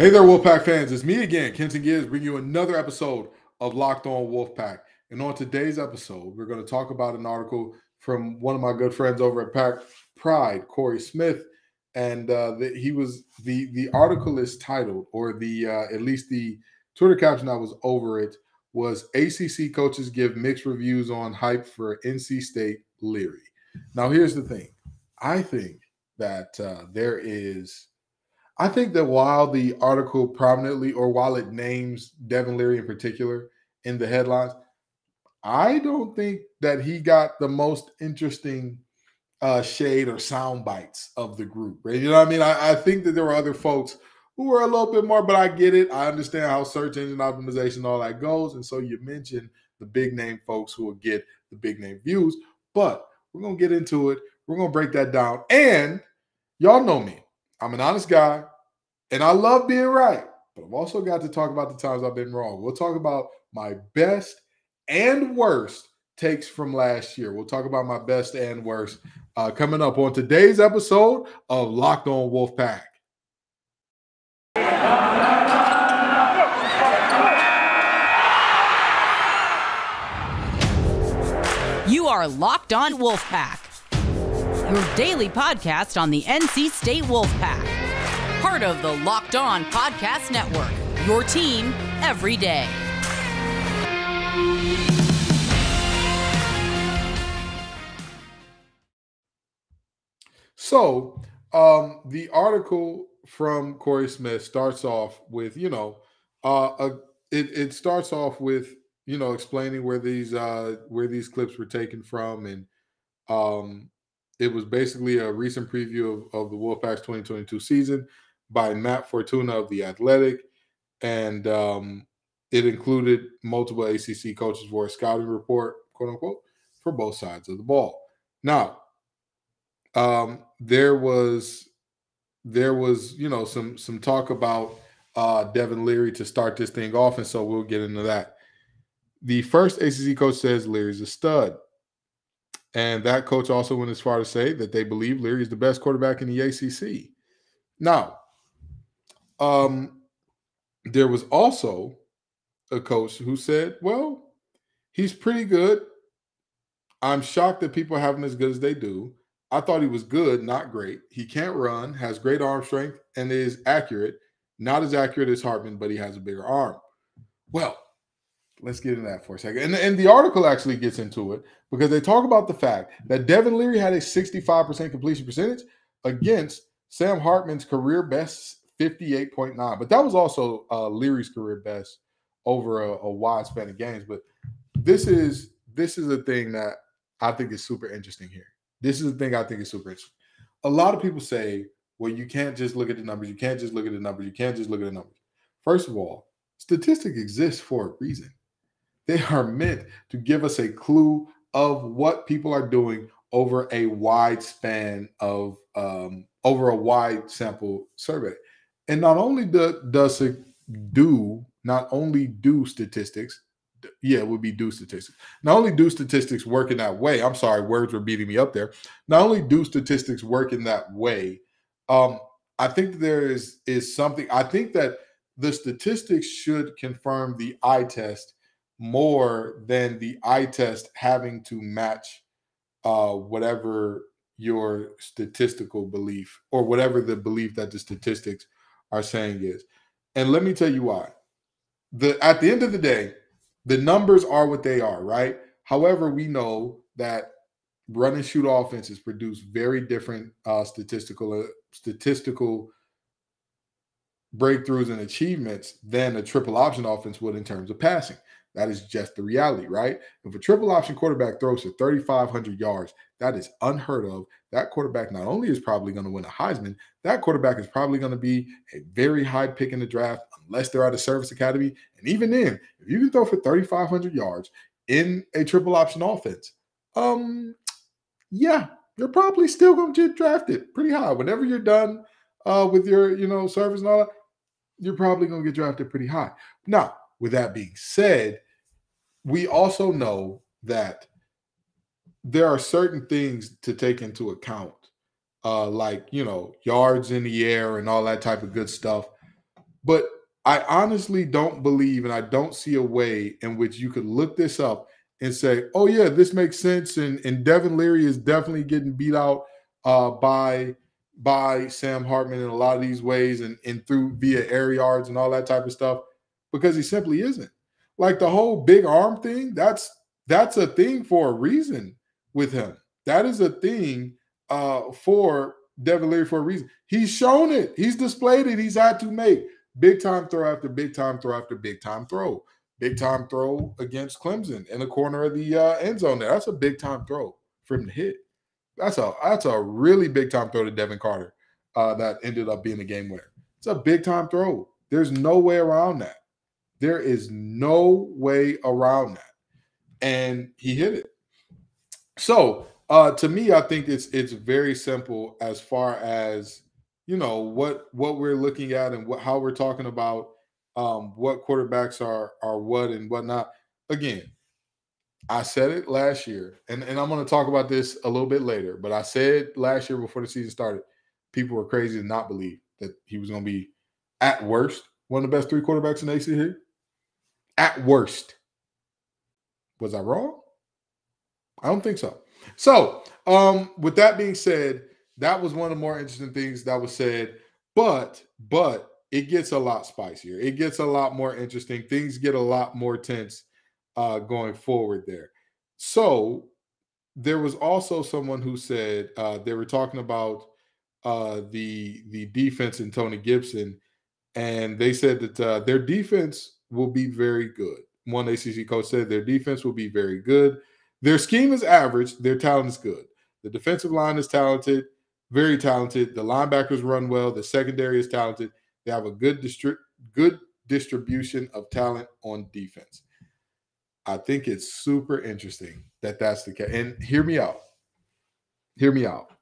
Hey there, Wolfpack fans. It's me again, Kenton Gibbs, bringing you another episode of Locked On Wolfpack. And on today's episode, we're going to talk about an article from one of my good friends over at Pack Pride, Corey Smith. And the article is titled, or at least the Twitter caption that was over it was ACC coaches give mixed reviews on hype for NC State Leary. Now, here's the thing. I think that I think that while the article prominently, or while it names Devin Leary in particular in the headlines, I don't think that he got the most interesting shade or sound bites of the group. Right? You know what I mean? I think that there were other folks who were a little bit more, but I get it. I understand how search engine optimization and all that goes. And so you mentioned the big name folks who will get the big name views, but we're going to get into it. We're going to break that down. And y'all know me. I'm an honest guy, and I love being right, but I've also got to talk about the times I've been wrong. We'll talk about my best and worst takes from last year. We'll talk about my best and worst coming up on today's episode of Locked On Wolfpack. You are Locked On Wolfpack, your daily podcast on the NC State Wolfpack. Part of the Locked On Podcast Network, your team every day. So the article from Corey Smith starts off with, it starts off with, explaining where these clips were taken from. And it was basically a recent preview of the Wolfpack's 2022 season by Matt Fortuna of The Athletic. And it included multiple ACC coaches for a scouting report, quote unquote, for both sides of the ball. Now, there was some talk about Devin Leary to start this thing off, and so we'll get into that. The first ACC coach says Leary's a stud. And that coach also went as far to say that they believe Leary is the best quarterback in the ACC. Now, there was also a coach who said, well, he's pretty good. I'm shocked that people have him as good as they do. I thought he was good, not great. He can't run, has great arm strength, and is accurate. Not as accurate as Hartman, but he has a bigger arm. Well, let's get into that for a second. And the article actually gets into it because they talk about the fact that Devin Leary had a 65% completion percentage against Sam Hartman's career best 58.9. But that was also Leary's career best over a wide span of games. But this is a thing that I think is super interesting here. This is the thing I think is super interesting. A lot of people say, well, you can't just look at the numbers. You can't just look at the numbers. You can't just look at the numbers. First of all, statistics exist for a reason. They are meant to give us a clue of what people are doing over a wide span of over a wide sample survey. And not only do statistics, it would be do statistics. Not only do statistics work in that way. I'm sorry, words were beating me up there. Not only do statistics work in that way, I think there is something. I think that the statistics should confirm the eye test more than the eye test having to match whatever your statistical belief or whatever the belief that the statistics are saying is. And let me tell you why. At the end of the day, the numbers are what they are, right? However, we know that run and shoot offenses produce very different statistical breakthroughs and achievements than a triple option offense would in terms of passing. That is just the reality, right? If a triple option quarterback throws for 3,500 yards, that is unheard of. That quarterback not only is probably going to win a Heisman, that quarterback is probably going to be a very high pick in the draft unless they're at a service academy. And even then, if you can throw for 3,500 yards in a triple option offense, you're probably still going to get drafted pretty high. Whenever you're done with your, service and all that, you're probably going to get drafted pretty high. Now, with that being said, we also know that there are certain things to take into account, like, yards in the air and all that type of good stuff. But I honestly don't believe, and I don't see a way in which you could look this up and say, oh, yeah, this makes sense. And Devin Leary is definitely getting beat out by Sam Hartman in a lot of these ways and through via air yards and all that type of stuff, because he simply isn't. Like the whole big arm thing, that's a thing for a reason with him. That is a thing for Devin Leary for a reason. He's shown it. He's displayed it. He's had to make big time throw after big time throw after big time throw. Big time throw against Clemson in the corner of the end zone there. That's a big time throw for him to hit. That's a really big time throw to Devin Carter that ended up being a game winner. It's a big time throw. There's no way around that. There is no way around that. And he hit it. So to me, I think it's very simple as far as, you know, what we're looking at and how we're talking about what quarterbacks are what and whatnot. Again, I said it last year, and I'm going to talk about this a little bit later, but I said last year before the season started, people were crazy to not believe that he was going to be, at worst, one of the best 3 quarterbacks in the ACC. At worst. Was I wrong? I don't think so. So, with that being said, that was one of the more interesting things that was said, but it gets a lot spicier. It gets a lot more interesting. Things get a lot more tense going forward there. So there was also someone who said they were talking about the defense and Tony Gibson, and they said that their defense will be very good. One ACC coach said their defense will be very good. Their scheme is average. Their talent is good. The defensive line is talented, very talented. The linebackers run well. The secondary is talented. They have a good distribution of talent on defense. I think it's super interesting that that's the case. And hear me out. Hear me out.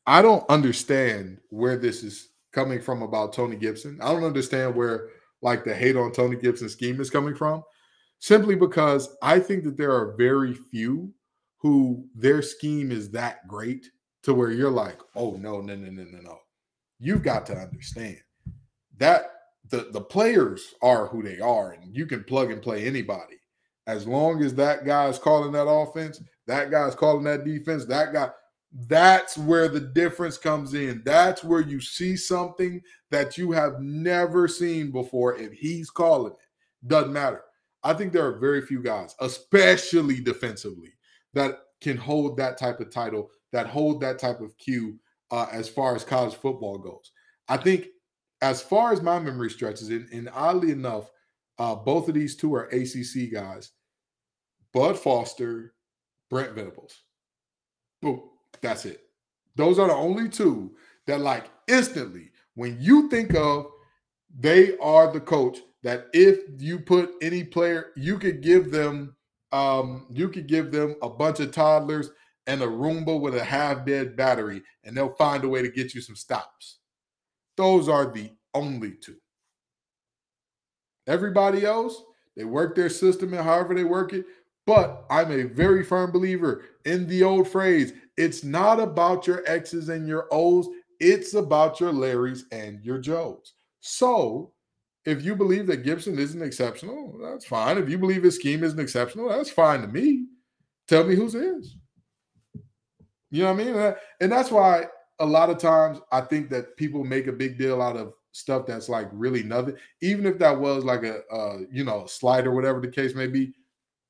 I don't understand where this is coming from about Tony Gibson. I don't understand where like the hate on Tony Gibson's scheme is coming from, simply because I think that there are very few who their scheme is that great to where you're like, oh, no. You've got to understand that the players are who they are, and you can plug and play anybody. As long as that guy's calling that offense, that guy's calling that defense, that guy, that's where the difference comes in. That's where you see something that you have never seen before. If he's calling it, doesn't matter. I think there are very few guys, especially defensively, that can hold that type of title, that hold that type of cue as far as college football goes. I think as far as my memory stretches, and oddly enough, both of these two are ACC guys, Bud Foster, Brent Venables. Boom, that's it. Those are the only two that, like, instantly, when you think of, they are the coach that if you put any player, you could give them a bunch of toddlers and a Roomba with a half-dead battery, and they'll find a way to get you some stops. Those are the only two. Everybody else, they work their system and however they work it. But I'm a very firm believer in the old phrase, it's not about your X's and your O's, it's about your Larrys and your Joes. So if you believe that Gibson isn't exceptional, that's fine. If you believe his scheme isn't exceptional, that's fine to me. Tell me whose is. You know what I mean? And that's why a lot of times I think that people make a big deal out of stuff that's like really nothing. Even if that was like a slide or whatever the case may be,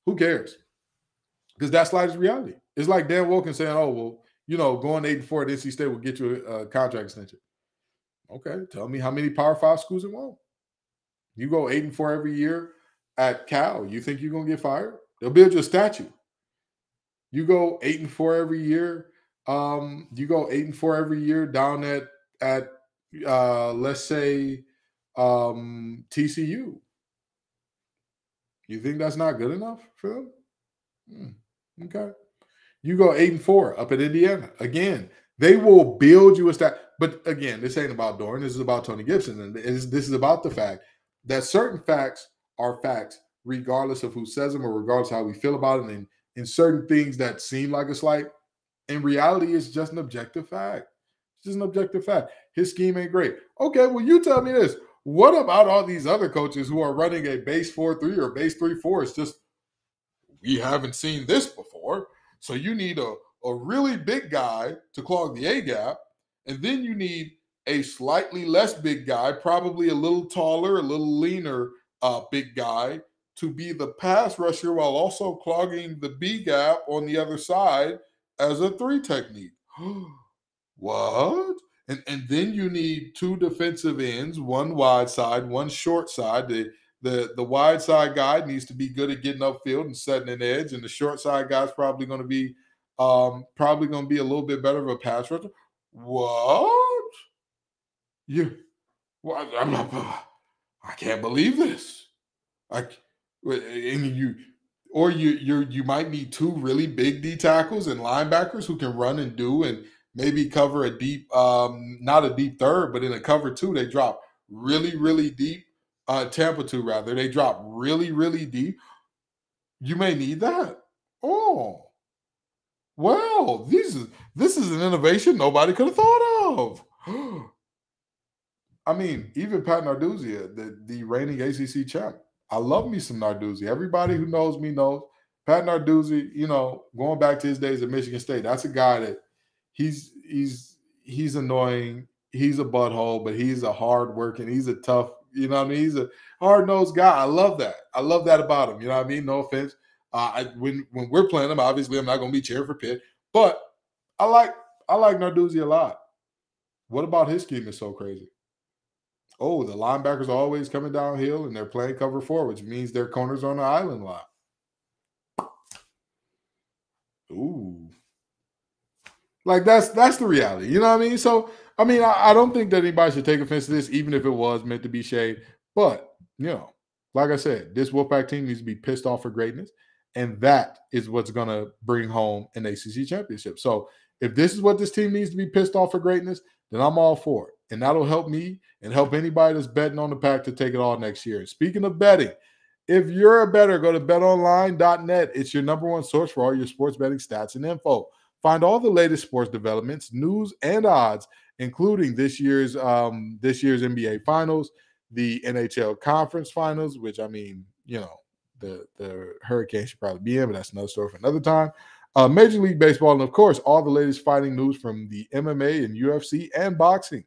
who cares? Because that slide is reality. It's like Dan Wilkins saying, oh, well, going 8-4 at NC State will get you a contract extension. Okay, tell me how many Power 5 schools it won't. You go 8-4 every year at Cal, you think you're going to get fired? They'll build you a statue. You go 8-4 every year. You go 8-4 every year down at let's say TCU. You think that's not good enough for them? Okay. You go 8-4 up at Indiana. Again, they will build you a stat. But again, this ain't about Doeren. This is about Tony Gibson. And this is about the fact that certain facts are facts, regardless of who says them or regardless of how we feel about it. And in certain things that seem like a slight, in reality, it's just an objective fact. It's just an objective fact. His scheme ain't great. Okay, well, you tell me this. What about all these other coaches who are running a base 4-3 or base 3-4? It's just, we haven't seen this before. So you need a really big guy to clog the A gap. And then you need a slightly less big guy, probably a little taller, a little leaner big guy to be the pass rusher while also clogging the B gap on the other side as a 3 technique. What? And then you need 2 defensive ends, one wide side, one short side. The wide side guy needs to be good at getting upfield and setting an edge, and the short side guy's probably going to be a little bit better of a pass rusher. What? I can't believe this. You might need 2 really big D tackles and linebackers who can run and do and maybe cover a deep, not a deep third, but in a cover 2, they drop really, really deep. Tampa 2, rather. They drop really, really deep. You may need that. Oh, well, this is an innovation nobody could have thought of. I mean, even Pat Narduzzi, the reigning ACC champ. I love me some Narduzzi. Everybody who knows me knows Pat Narduzzi, going back to his days at Michigan State, that's a guy that he's annoying. He's a butthole, but he's a hard working, he's a tough, he's a hard-nosed guy. I love that. I love that about him. You know what I mean? No offense. When we're playing him, obviously I'm not going to be cheering for Pitt, but I like Narduzzi a lot. What about his scheme is so crazy? Oh, the linebackers are always coming downhill and they're playing cover 4, which means their corners are on the island a lot. Ooh. Like that's the reality. You know what I mean? So, I mean, I don't think that anybody should take offense to this, even if it was meant to be shade. But, like I said, this Wolfpack team needs to be pissed off for greatness. And that is what's going to bring home an ACC championship. So if this is what this team needs to be pissed off for greatness, then I'm all for it. And that'll help me and help anybody that's betting on the Pack to take it all next year. And speaking of betting, if you're a bettor, go to betonline.net. It's your number one source for all your sports betting stats and info. Find all the latest sports developments, news, and odds, including this year's NBA Finals, the NHL Conference Finals, which, I mean, the Hurricanes should probably be in, but that's another story for another time. Major League Baseball, and, of course, all the latest fighting news from the MMA and UFC and boxing.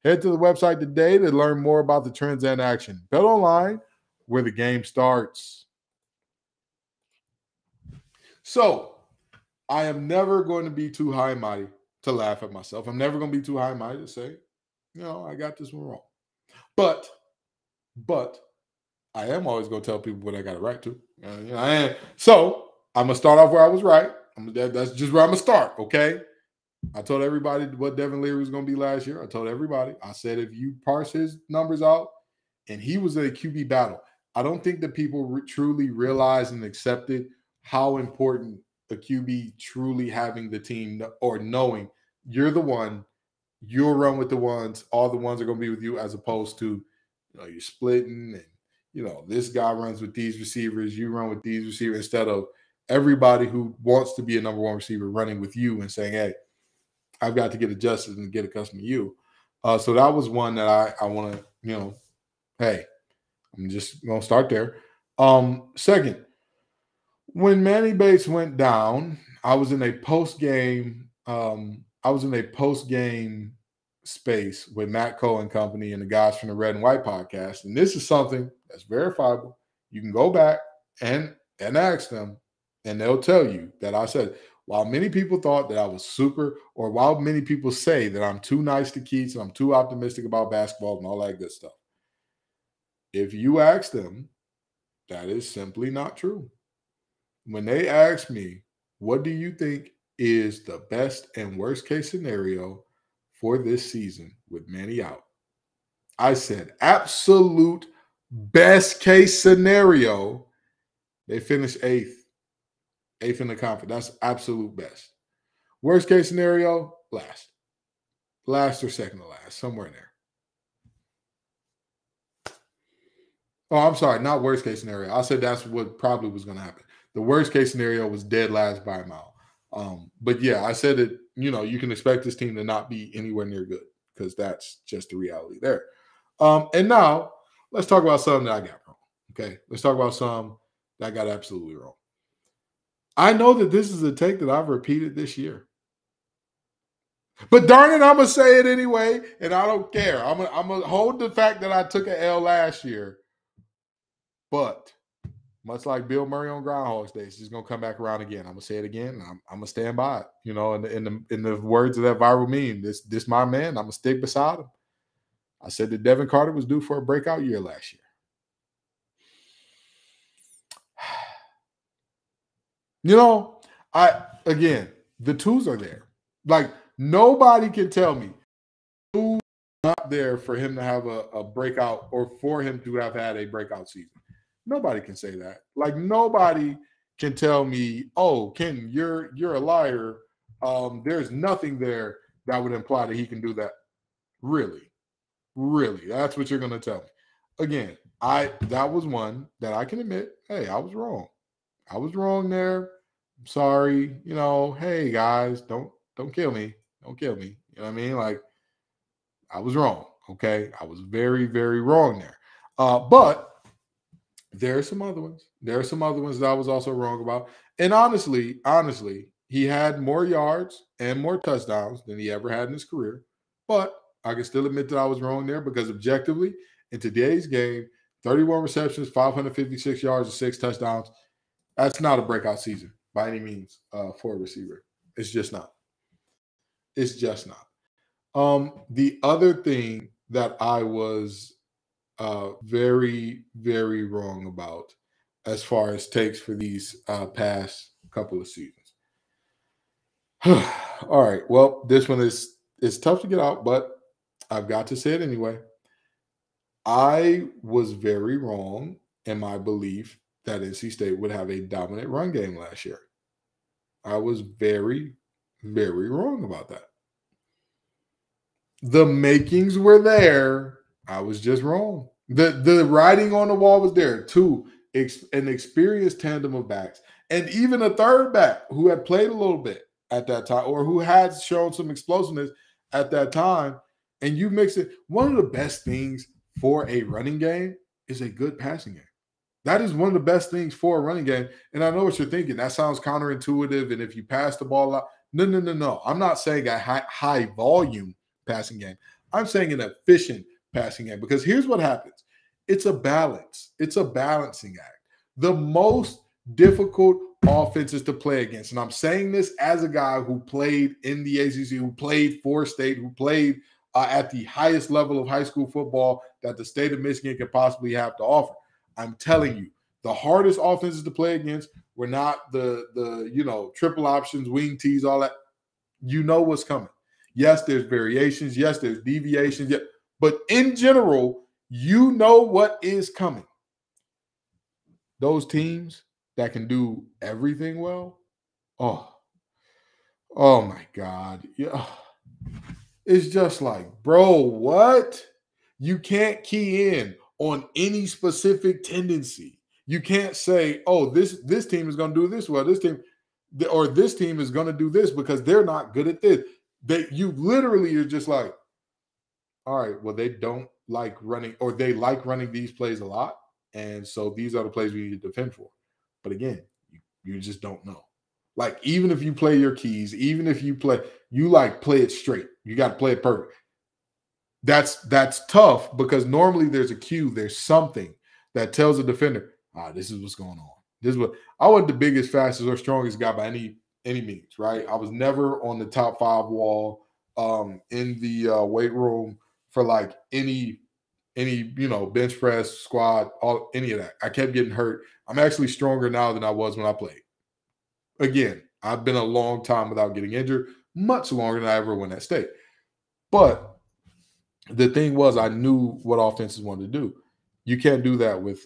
Head to the website today to learn more about the trends and action. Bet online, where the game starts. So, I am never going to be too high and mighty to laugh at myself. I'm never going to be too high and mighty to say, I got this one wrong. But I am always going to tell people what I got it right to. So I'm going to start off where I was right. That's just where I'm going to start, okay? I told everybody what Devin Leary was going to be last year. I told everybody. I said if you parse his numbers out, and he was in a QB battle, I don't think that people truly realized and accepted how important a QB truly having the team or knowing you're the one, you'll run with the ones, all the ones are going to be with you, as opposed to, you're splitting and, this guy runs with these receivers, you run with these receivers, instead of everybody who wants to be a number one receiver running with you and saying, hey, I've got to get adjusted and get accustomed to you. So that was one that I want to, hey, I'm just going to start there. Second, when Manny Bates went down, I was in a post-game space with Matt Coe and company and the guys from the Red and White podcast. And this is something that's verifiable. You can go back and ask them, and they'll tell you that I said, while many people thought that I was super, or while many people say that I'm too nice to Keats and I'm too optimistic about basketball and all that good stuff, if you ask them, that is simply not true. When they ask me, what do you think is the best and worst case scenario for this season with Manny out? I said, absolute best case scenario, they finish eighth in the conference. That's absolute best. Worst case scenario, last or second to last, somewhere in there. Oh, I'm sorry, not worst case scenario. I said that's what probably was going to happen. The worst case scenario was dead last by a mile. But yeah, I said that, you can expect this team to not be anywhere near good, because that's just the reality there. And now let's talk about something that I got wrong. Okay, let's talk about something that I got absolutely wrong. I know that this is a take that I've repeated this year. But darn it, I'm going to say it anyway, and I don't care. I'm going to hold the fact that I took an L last year. But much like Bill Murray on Groundhog's Day, it's just going to come back around again. I'm going to say it again, and I'm going to stand by it. You know, in the words of that viral meme, this my man, I'm going to stick beside him. I said that Devin Carter was due for a breakout year last year. You know, the tools are there. Like, nobody can tell me who's not there for him to have a breakout or for him to have had a breakout season. Nobody can say that. Like, nobody can tell me, oh, Ken, you're a liar. There's nothing there that would imply that he can do that. Really, that's what you're going to tell me. Again, that was one that I can admit, hey, I was wrong. I was wrong there. I'm sorry. You know, hey guys, don't kill me. Don't kill me. You know what I mean? Like, I was wrong. Okay. I was very, very wrong there. But there are some other ones. There are some other ones that I was also wrong about. And honestly, he had more yards and more touchdowns than he ever had in his career. But I can still admit that I was wrong there because objectively, in today's game, 31 receptions, 556 yards, and 6 touchdowns. That's not a breakout season by any means for a receiver. It's just not. It's just not. The other thing that I was very, very wrong about as far as takes for these past couple of seasons. All right. Well, this one is tough to get out, but I've got to say it anyway. I was very wrong in my belief that NC State would have a dominant run game last year. I was very, very wrong about that. The makings were there. I was just wrong. The writing on the wall was there. Two, an experienced tandem of backs, and even a third back who had played a little bit at that time or who had shown some explosiveness at that time. And you mix it. One of the best things for a running game is a good passing game. That is one of the best things for a running game. And I know what you're thinking. That sounds counterintuitive. And if you pass the ball out, no. I'm not saying a high volume passing game. I'm saying an efficient passing game because here's what happens. It's a balance. It's a balancing act. The most difficult offenses to play against, and I'm saying this as a guy who played in the ACC, who played for state, who played at the highest level of high school football that the state of Michigan could possibly have to offer. I'm telling you, the hardest offenses to play against were not the triple options, wing tees, all that. You know what's coming. Yes, there's variations. Yes, there's deviations. Yeah, but in general, you know what is coming. Those teams that can do everything well, oh my God. Yeah. It's just like, bro, what? You can't key in on any specific tendency. You can't say, oh, this team is going to do this well. This team is going to do this because they're not good at this. You literally are just like, all right, well, they don't like running or they like running these plays a lot. And so these are the plays we need to defend for. But again, you just don't know. Like, even if you play your keys, even if you play it straight. You got to play it perfect. That's tough because normally there's a cue, there's something that tells the defender, this is what's going on. This is what I wasn't the biggest, fastest, or strongest guy by any means, right? I was never on the top 5 wall in the weight room for like any bench press, squat, any of that. I kept getting hurt. I'm actually stronger now than I was when I played. Again, I've been a long time without getting injured, much longer than I ever went at state. But the thing was, I knew what offenses wanted to do. You can't do that with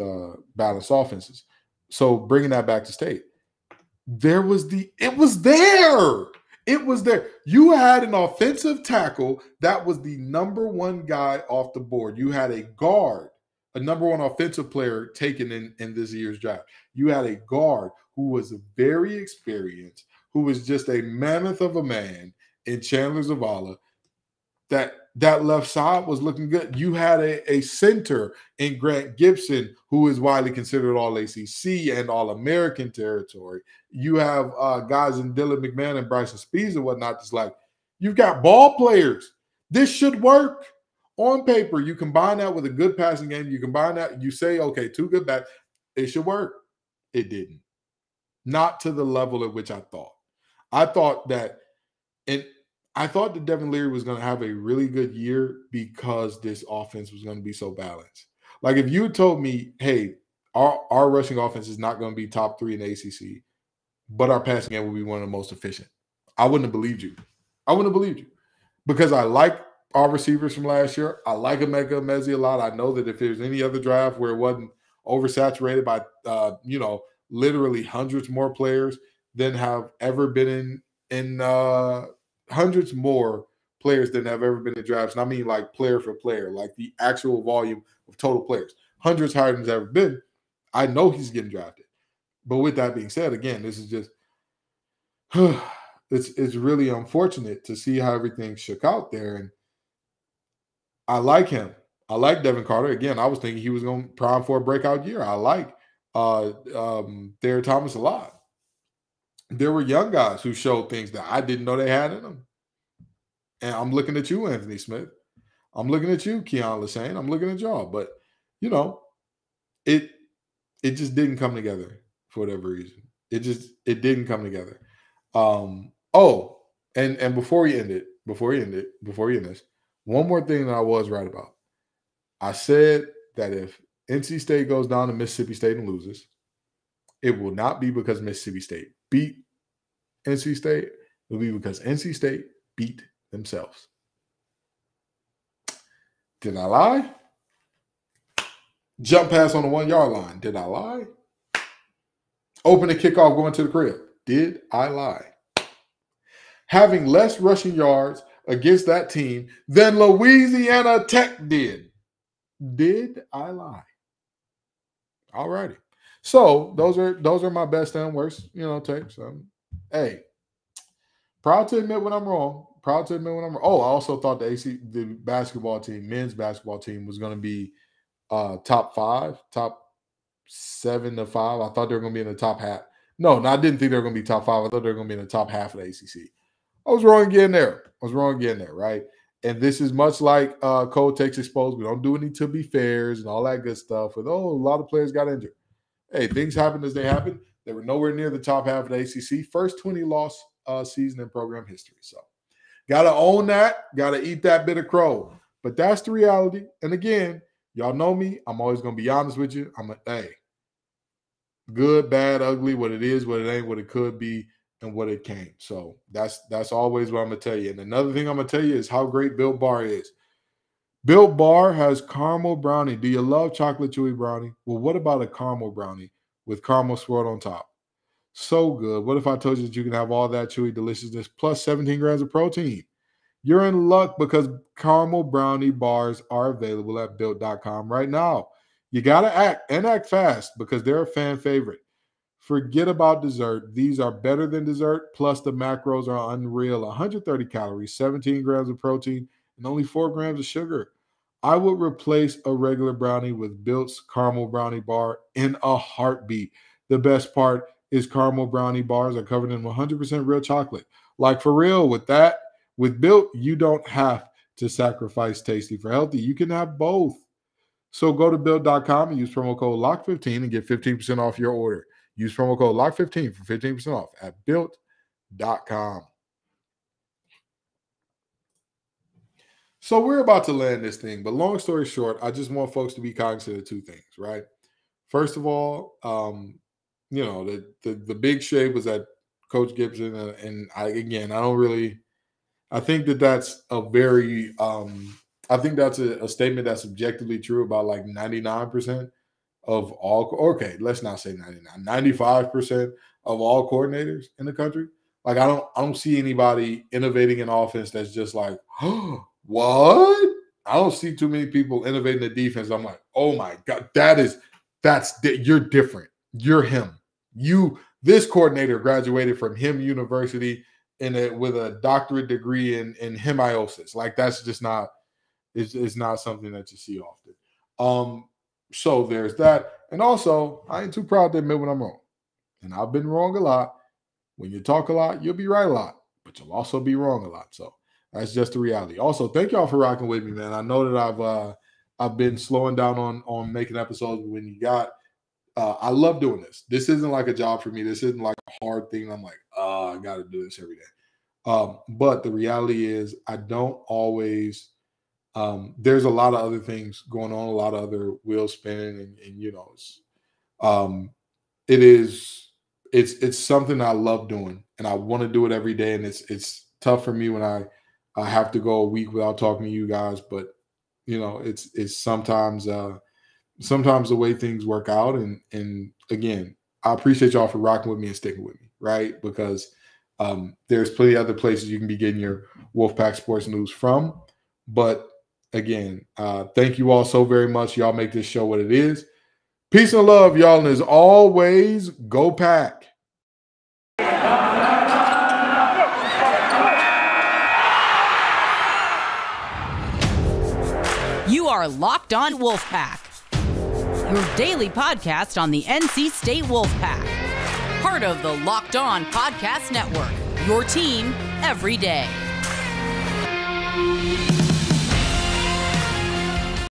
balanced offenses. So bringing that back to state, it was there. It was there. You had an offensive tackle that was the number 1 guy off the board. You had a guard, a number 1 offensive player taken in this year's draft. You had a guard who was very experienced, who was just a mammoth of a man in Chandler Zavala. that left side was looking good. You had a center in Grant Gibson, who is widely considered all ACC and all American territory. You have guys in Dylan McMahon and Bryson Spears and whatnot. Just like, you've got ball players. This should work on paper. You combine that with a good passing game. You combine that. You say, okay, 2 good backs. It should work. It didn't. Not to the level at which I thought. I thought that Devin Leary was going to have a really good year because this offense was going to be so balanced. Like, if you had told me, hey, our rushing offense is not going to be top 3 in the ACC, but our passing game will be one of the most efficient, I wouldn't have believed you. I wouldn't have believed you because I like our receivers from last year. I like Emeka Emezi a lot. I know that if there's any other draft where it wasn't oversaturated by, literally hundreds more players than have ever been in hundreds more players than have ever been in drafts. And I mean like player for player, like the actual volume of total players. Hundreds higher than it's ever been. I know he's getting drafted. But with that being said, again, this is just it's really unfortunate to see how everything shook out there. And I like him. I like Devin Carter. Again, I was thinking he was going to prime for a breakout year. I like Thayer Thomas a lot. There were young guys who showed things that I didn't know they had in them. And I'm looking at you, Anthony Smith. I'm looking at you, Keon Lesane. I'm looking at y'all. But, it just didn't come together for whatever reason. It didn't come together. And before you end this, one more thing that I was right about. I said that if NC State goes down to Mississippi State and loses, it will not be because Mississippi State beat NC State. It will be because NC State beat themselves. Did I lie? Jump pass on the 1-yard line. Did I lie? Open the kickoff going to the crib. Did I lie? Having less rushing yards against that team than Louisiana Tech did. Did I lie? All righty. So those are my best and worst, takes. Hey, proud to admit when I'm wrong. Oh, I also thought the basketball team, men's basketball team, was going to be top 7 to 5. I thought they were going to be in the top half. No, I didn't think they were going to be top 5. I thought they were going to be in the top half of the ACC. I was wrong again there. Right? And this is much like Code Takes Exposed. We don't do any to be fairs and all that good stuff. With, a lot of players got injured. Hey, things happen as they happen. They were nowhere near the top half of the ACC. First 20-loss season in program history. So, got to own that. Got to eat that bit of crow. But that's the reality. And again, y'all know me. I'm always going to be honest with you. Good, bad, ugly, what it is, what it ain't, what it could be, and what it came. So that's always what I'm going to tell you. And another thing I'm going to tell you is how great Built Bar is. Built Bar has caramel brownie. Do you love chocolate chewy brownie? Well, what about a caramel brownie with caramel swirled on top? So good. What if I told you that you can have all that chewy deliciousness plus 17 grams of protein? You're in luck because caramel brownie bars are available at Built.com right now. You got to act fast because they're a fan favorite. Forget about dessert. These are better than dessert, plus the macros are unreal. 130 calories, 17 grams of protein, and only 4 grams of sugar. I would replace a regular brownie with Built's caramel brownie bar in a heartbeat. The best part is caramel brownie bars are covered in 100% real chocolate. Like for real, with Built, you don't have to sacrifice tasty for healthy. You can have both. So go to Built.com and use promo code LOCK15 and get 15% off your order. Use promo code LOCK15 for 15% off at Built.com. So we're about to land this thing, but long story short, I just want folks to be cognizant of 2 things, right? First of all, the big shade was at Coach Gibson, and I think that's a very I think that's a statement that's objectively true about like 99% of all. Okay, let's not say 99, 95% of all coordinators in the country. Like I don't see anybody innovating an offense that's just like, oh, what? I don't see too many people innovating the defense. I'm like, oh my God, you're different. You're him. This coordinator graduated from him university. with a doctorate degree in hemiosis. Like that's just not it's not something that you see often. So there's that. And also, I ain't too proud to admit when I'm wrong. And I've been wrong a lot. When you talk a lot, you'll be right a lot, but you'll also be wrong a lot. So that's just the reality. Also, thank y'all for rocking with me, man. I know that I've been slowing down on making episodes. When you got, I love doing this. This isn't like a job for me. This isn't like a hard thing. I'm like, I got to do this every day. But the reality is, I don't always. There's a lot of other things going on, a lot of other wheels spinning, and you know, it's something I love doing, and I want to do it every day. And it's tough for me when I have to go a week without talking to you guys, but you know, it's sometimes the way things work out. And again, I appreciate y'all for rocking with me and sticking with me, right? Because there's plenty of other places you can be getting your Wolfpack sports news from, but again, thank you all so very much. Y'all make this show what it is. Peace and love, y'all. And as always, go Pack. You are Locked On Wolfpack, your daily podcast on the NC State Wolfpack. Part of the Locked On Podcast Network, your team every day.